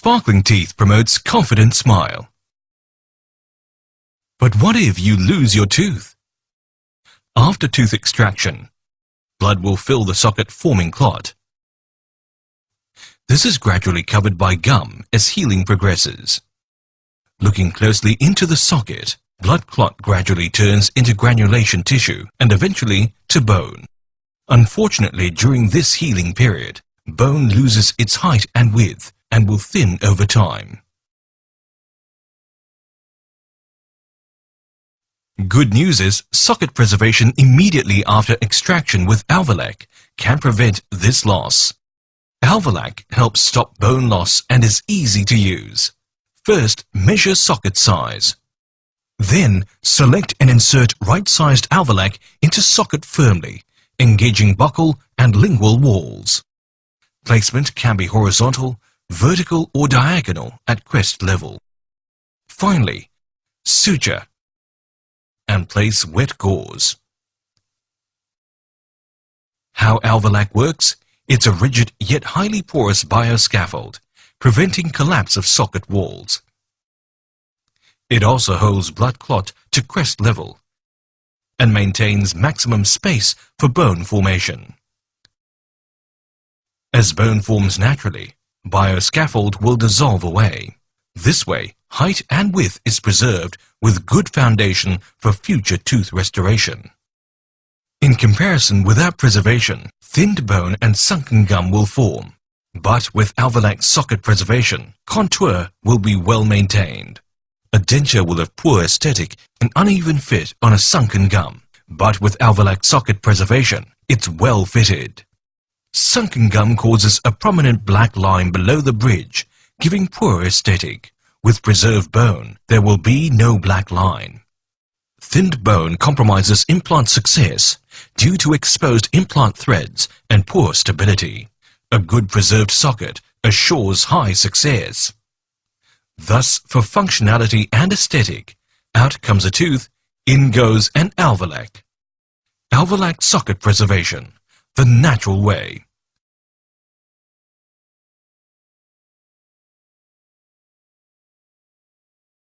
Sparkling teeth promotes confident smile. But what if you lose your tooth? After tooth extraction, blood will fill the socket, forming clot. This is gradually covered by gum as healing progresses. Looking closely into the socket, blood clot gradually turns into granulation tissue and eventually to bone. Unfortunately, during this healing period, bone loses its height and width and will thin over time. Good news is socket preservation immediately after extraction with Alvelac can prevent this loss. Alvelac helps stop bone loss and is easy to use. First, measure socket size. Then, select and insert right-sized Alvelac into socket firmly, engaging buccal and lingual walls. Placement can be horizontal, vertical or diagonal at crest level. Finally, suture and place wet gauze. How Alvelac works? It's a rigid yet highly porous bioscaffold, preventing collapse of socket walls. It also holds blood clot to crest level and maintains maximum space for bone formation. As bone forms naturally, bioscaffold will dissolve away. This way, height and width is preserved with good foundation for future tooth restoration. In comparison, without preservation, thinned bone and sunken gum will form. But with Alvelac socket preservation, contour will be well maintained. A denture will have poor aesthetic and uneven fit on a sunken gum. But with Alvelac socket preservation, it's well fitted. Sunken gum causes a prominent black line below the bridge, giving poor aesthetic. With preserved bone, there will be no black line. Thinned bone compromises implant success due to exposed implant threads and poor stability. A good preserved socket assures high success. Thus, for functionality and aesthetic, out comes a tooth, in goes an Alvelac. Alvelac socket preservation, the natural way.